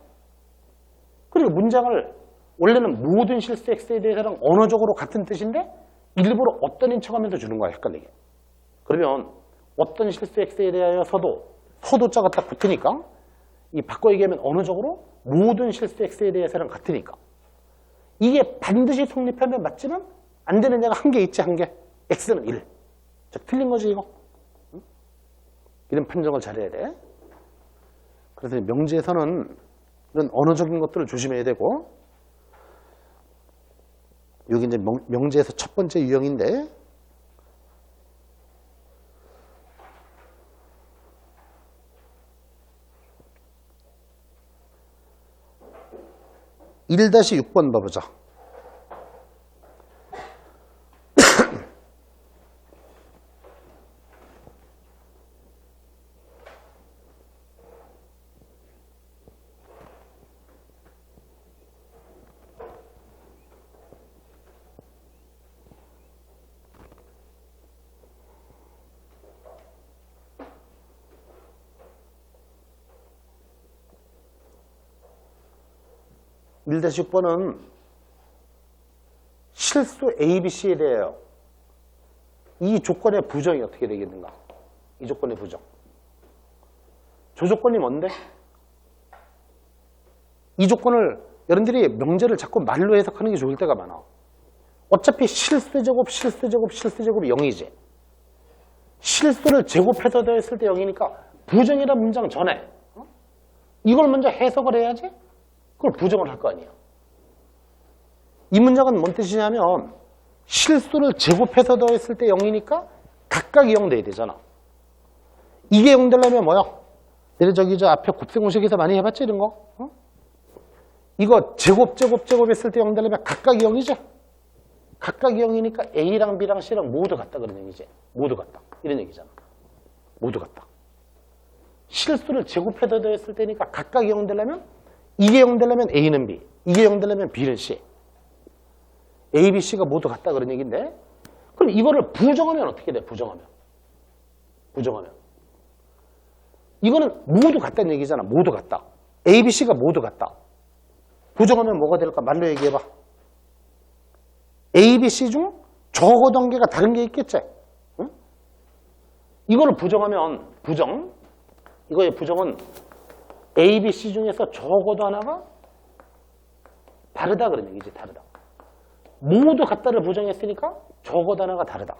그리고 문장을 원래는 모든 실수 x에 대해서는 언어적으로 같은 뜻인데 일부러 어떤 인척하면서 주는 거야, 헷갈리게. 그러면 어떤 실수 x에 대하여서도 서도자가 딱 붙으니까 이 바꿔 얘기하면 언어적으로 모든 실수 x에 대해서는 같으니까 이게 반드시 성립하면 맞지만 안 되는 얘가 한 개 있지, 한 개. x는 1. 자, 틀린 거지, 이거. 응? 이런 판정을 잘해야 돼. 그래서 명제에서는 이런 언어적인 것들을 조심해야 되고, 여기 이제 명제에서 첫 번째 유형인데, (1-6번) 봐보자. (1-6번은) 실수 A, B, C에 대해요. 이 조건의 부정이 어떻게 되겠는가? 이 조건의 부정. 저 조건이 뭔데? 이 조건을 여러분들이 명제를 자꾸 말로 해석하는 게 좋을 때가 많아. 어차피 실수제곱 0이지. 실수를 제곱해서 더했을 때 0이니까 부정이란 문장 전에 이걸 먼저 해석을 해야지 그걸 부정을 할 거 아니야. 이 문장은 뭔 뜻이냐면 실수를 제곱해서 더했을 때 0이니까 각각이 0 돼야 되잖아. 이게 0 되려면 뭐야? 내가 저 앞에 곱셈공식에서 많이 해봤지 이런 거? 어? 이거 제곱 했을 때 0 되려면 각각이 0이지? 각각이 0이니까 A랑 B랑 C랑 모두 같다 그런 얘기지. 모두 같다. 이런 얘기잖아. 모두 같다. 실수를 제곱해서 더했을 때니까 각각이 0 되려면 이게 0 되려면 A는 B, 이게 0 되려면 B는 C. A, B, C가 모두 같다 그런 얘기인데 그럼 이거를 부정하면 어떻게 돼? 부정하면. 이거는 모두 같다는 얘기잖아. 모두 같다. A, B, C가 모두 같다. 부정하면 뭐가 될까? 말로 얘기해봐. A, B, C 중 적어 단계가 다른 게 있겠지? 응? 이거를 부정하면 이거의 부정은 A, B, C 중에서 적어도 하나가 다르다 그런 얘기지. 다르다. 모두 같다를 부정했으니까 적어도 하나가 다르다.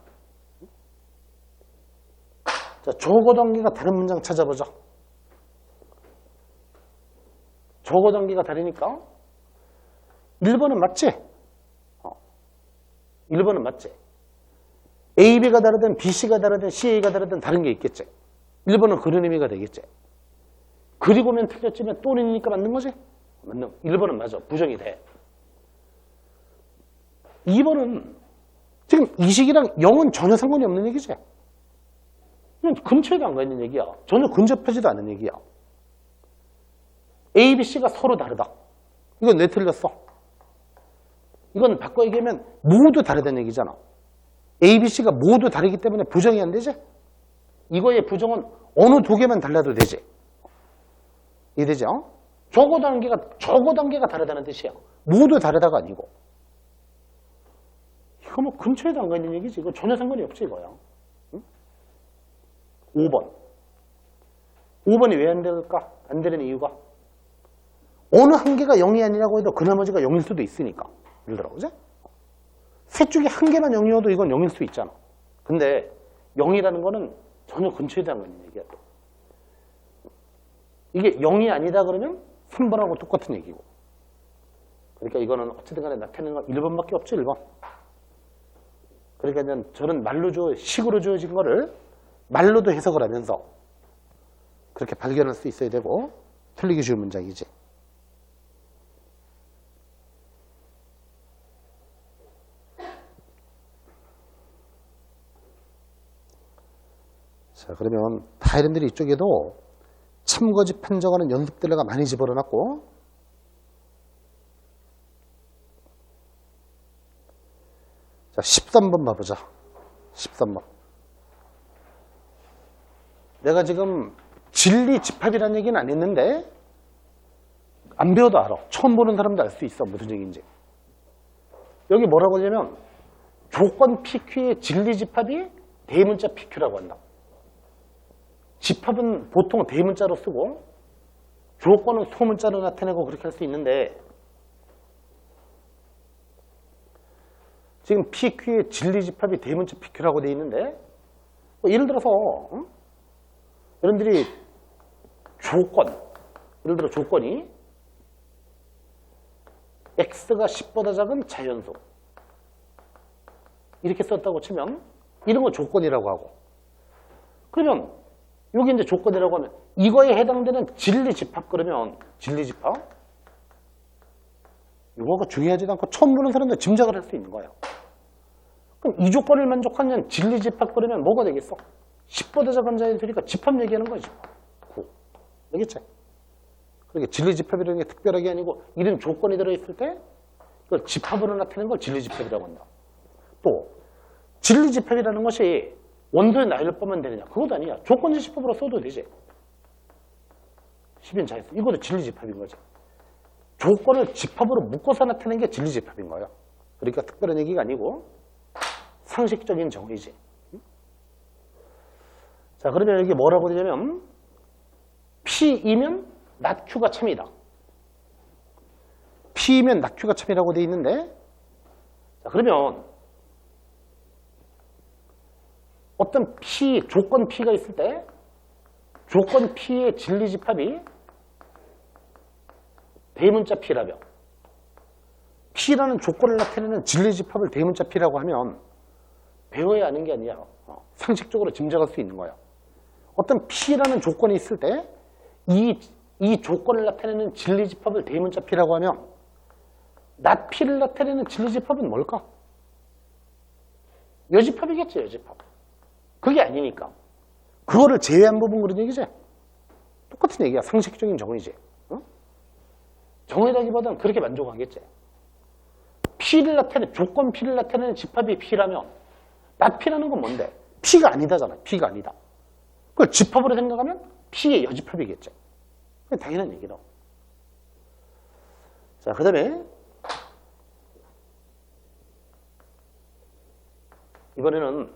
자, 적어 단계가 다른 문장 찾아보자. 저거 단계가 다르니까 1번은 맞지? 1번은 맞지? A, B가 다르든 B, C가 다르든 C, A가 다르든 다른 게 있겠지? 1번은 그런 의미가 되겠지? 그리고 면 틀렸지만 또는이니까 맞는 거지? 맞는. 1번은 맞아. 부정이 돼. 2번은 지금 이 식이랑 0은 전혀 상관이 없는 얘기지? 그냥 근처에도 안 가 있는 얘기야. 전혀 근접하지도 않은 얘기야. A, B, C가 서로 다르다. 이건 왜 틀렸어? 이건 바꿔 얘기하면 모두 다르다는 얘기잖아. A, B, C가 모두 다르기 때문에 부정이 안 되지? 이거의 부정은 어느 두 개만 달라도 되지? 이해되죠? 저거 단계가 다르다는 뜻이야. 모두 다르다가 아니고. 이거 뭐 근처에도 안 가 있는 얘기지. 이거 전혀 상관이 없지, 이거야. 응? 5번. 5번이 왜 안 될까? 안 되는 이유가? 어느 한 개가 0이 아니라고 해도 그 나머지가 0일 수도 있으니까. 예를 들어, 그죠? 셋 중에 한 개만 0이어도 이건 0일 수 있잖아. 근데 0이라는 거는 전혀 근처에도 안 가 있는 얘기야, 또. 이게 0이 아니다 그러면 3번하고 똑같은 얘기고. 그러니까 이거는 어쨌든 간에 나타내는 건 1번밖에 없죠, 1번. 그러니까 저는 식으로 주어진 거를 말로도 해석을 하면서 그렇게 발견할 수 있어야 되고 틀리기 쉬운 문장이지. 자, 그러면 다 여러분들이 이쪽에도 참거짓 판정하는 연습들 내가 많이 집어넣어놨고, 자, 13번 봐보자. 13번. 내가 지금 진리 집합이라는 얘기는 안 했는데 안 배워도 알아. 처음 보는 사람도 알 수 있어. 무슨 얘기인지. 여기 뭐라고 하냐면 조건 PQ의 진리 집합이 대문자 PQ라고 한다. 집합은 보통 대문자로 쓰고 조건은 소문자로 나타내고 그렇게 할 수 있는데 지금 PQ의 진리 집합이 대문자 PQ라고 되어 있는데 뭐 예를 들어서 여러분들이 예를 들어 조건이 x가 10보다 작은 자연수 이렇게 썼다고 치면 이런 거 조건이라고 하고 그러면 여기 이제 조건이라고 하면 이거에 해당되는 진리 집합 그러면 진리 집합 이거가 중요하지도 않고 처음 보는 사람도 짐작을 할 수 있는 거예요. 그럼 이 조건을 만족하는 진리 집합 그러면 뭐가 되겠어? 10보다 작은 자연수니까 집합 얘기하는 거지. 9. 알겠지? 그러니까 진리 집합이라는 게 특별하게 아니고 이런 조건이 들어있을 때 그걸 집합으로 나타내는 걸 진리 집합이라고 한다. 또 진리 집합이라는 것이 원소의 나이를 빼면 되느냐? 그것도 아니야. 조건지 집합으로 써도 되지. 10인 자연수. 이것도 진리 집합인 거지. 조건을 집합으로 묶어서 나타내는 게 진리 집합인 거예요. 그러니까 특별한 얘기가 아니고 상식적인 정의지. 자, 그러면 여기 뭐라고 되냐면 P이면 not Q가 참이다. P이면 not Q가 참이라고 돼 있는데 자, 그러면 어떤 조건 P가 있을 때 조건 P의 진리 집합이 대문자 P라며 P라는 조건을 나타내는 진리 집합을 대문자 P라고 하면 배워야 하는 게 아니야. 상식적으로 짐작할 수 있는 거야. 어떤 P라는 조건이 있을 때 이 조건을 나타내는 진리 집합을 대문자 P라고 하면 not P를 나타내는 진리 집합은 뭘까? 여집합이겠지, 여집합. 그게 아니니까. 그거를 제외한 부분 그런 얘기지. 똑같은 얘기야. 상식적인 정의지. 어? 정의라기보다는 그렇게 만족하겠지. P를 나타내는, 조건 P를 나타내는 집합이 P라면 not P라는 건 뭔데? P가 아니다잖아. P가 아니다. 그걸 집합으로 생각하면 P의 여집합이겠지. 그게 당연한 얘기다. 자, 그 다음에 이번에는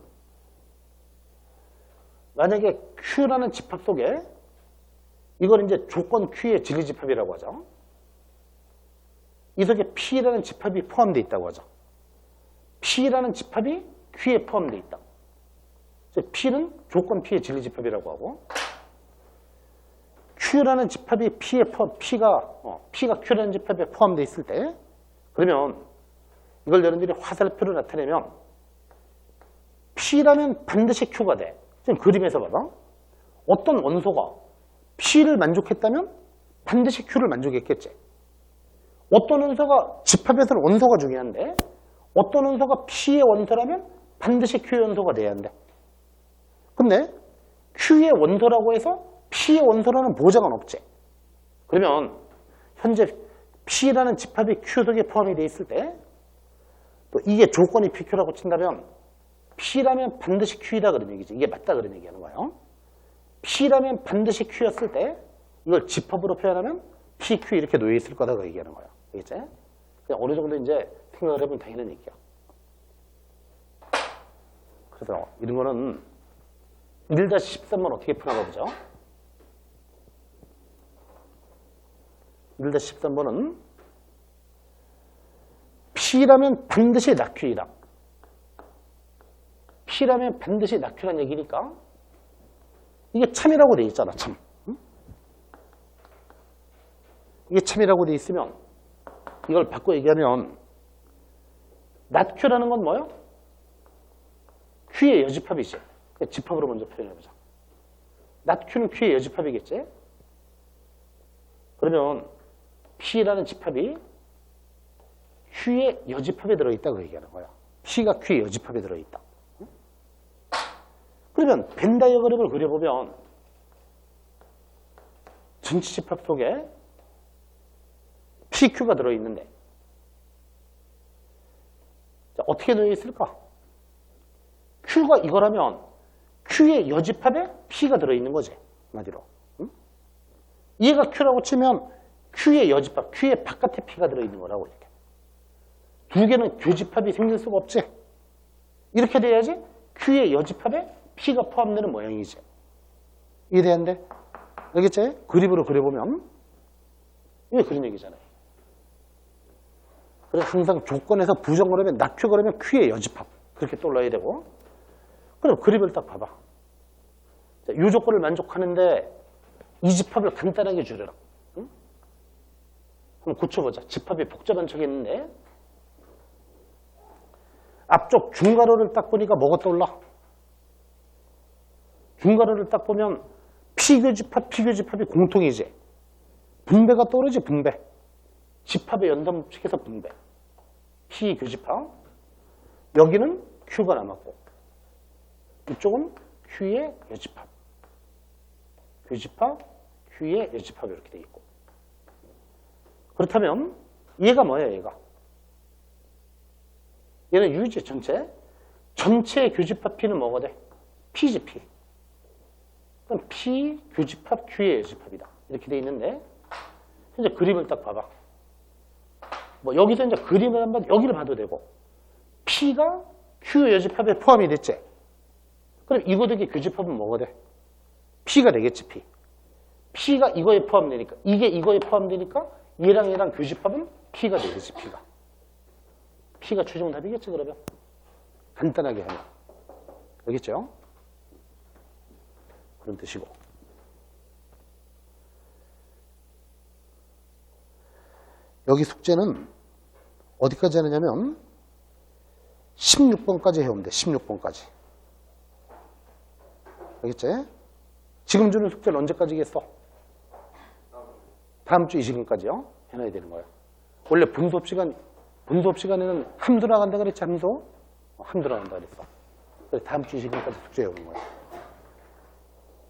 만약에 Q라는 집합 속에 이걸 이제 조건 Q의 진리 집합이라고 하죠. 이 속에 P라는 집합이 포함되어 있다고 하죠. P라는 집합이 Q에 포함되어 있다. P는 조건 P의 진리 집합이라고 하고 Q라는 집합이 P가 Q라는 집합에 포함되어 있을 때, 그러면 이걸 여러분들이 화살표로 나타내면 P라면 반드시 Q가 돼. 지금 그림에서 봐봐. 어떤 원소가 P를 만족했다면 반드시 Q를 만족했겠지. 어떤 원소가 집합에서는 원소가 중요한데 어떤 원소가 P의 원소라면 반드시 Q의 원소가 돼야 한대. 근데 Q의 원소라고 해서 P의 원소라는 보장은 없지. 그러면 현재 P라는 집합이 Q 속에 포함이 되어 있을 때 또 이게 조건이 PQ라고 친다면 P라면 반드시 Q이다 그런 얘기지. 이게 맞다 그런 얘기하는 거예요. P라면 반드시 Q였을 때 이걸 집합으로 표현하면 PQ 이렇게 놓여 있을 거다고 얘기하는 거예요. 알겠지? 그냥 어느 정도 이제 생각을 해보면 당연한 얘기야. 그래서 이런 거는 1-13번 어떻게 풀어가 보죠. 1-13번은 P라면 반드시 낙Q이다. P라면 반드시 낙Q란 얘기니까 이게 참이라고 돼 있잖아. 참. 응? 이게 참이라고 돼 있으면 이걸 바꿔 얘기하면 낙Q라는 건 뭐예요? Q의 여집합이지. 집합으로 먼저 표현해보자. 낙Q는 Q의 여집합이겠지? 그러면 P라는 집합이 Q의 여집합에 들어있다고 얘기하는 거야. P가 Q의 여집합에 들어있다. 그러면 벤 다이어그램을 그려보면 전체 집합 속에 PQ가 들어있는데 자, 어떻게 놓여 있을까? Q가 이거라면 Q의 여집합에 P가 들어있는 거지. 한마디로. 응? 얘가 Q라고 치면 Q의 여집합, Q의 바깥에 P가 들어있는 거라고 이렇게. 두 개는 교집합이 생길 수가 없지. 이렇게 돼야지 Q의 여집합에 P가 포함되는 모양이지. 이해되는데? 알겠지? 그림으로 그려보면 이게 그런 얘기잖아요. 그래서 항상 조건에서 부정을 하면 낙Q 그러면 Q의 여집합 그렇게 떠올라야 되고 그럼 그림을 딱 봐봐. 자, 이 조건을 만족하는데 이 집합을 간단하게 줄여라. 응? 한번 고쳐보자. 집합이 복잡한 척이 있는데 앞쪽 중괄호를 딱 보니까 뭐가 떠올라? 중괄호를 딱 보면 P교집합, P교집합이 공통이지. 분배가 떠오르지, 분배. 집합의 연산법칙에서 분배. P교집합. 여기는 Q가 남았고 이쪽은 Q의 여집합. 교집합, Q의 여집합 이렇게 돼 있고. 그렇다면 얘가 뭐예요, 얘가? 얘는 U지, 전체. 전체의 교집합 P는 뭐가 돼? P지, P. 그럼 P 교집합 Q의 여집합이다. 이렇게 돼 있는데 현재 그림을 딱 봐봐. 뭐 여기서 이제 그림을 한번 여기를 봐도 되고 P가 Q 여집합에 포함이 됐지. 그럼 이거 되게 교집합은 뭐가 돼? P가 되겠지, P. P가 이거에 포함되니까 이게 이거에 포함되니까 얘랑 교집합은 P가 되겠지, P가. P가 최종 답이겠지, 그러면. 간단하게 하면. 알겠죠? 그런 뜻이고. 여기 숙제는 어디까지 하느냐면 16번까지 해오면 돼. 16번까지. 알겠지? 지금 주는 숙제는 언제까지겠어? 다음 주 이 시간까지요. 해놔야 되는 거야. 원래 분수업 시간에는 함수 나간다 그랬지, 함수? 함수 나간다 그랬어. 그래서 다음 주 이 시간까지 숙제 해오는 거야.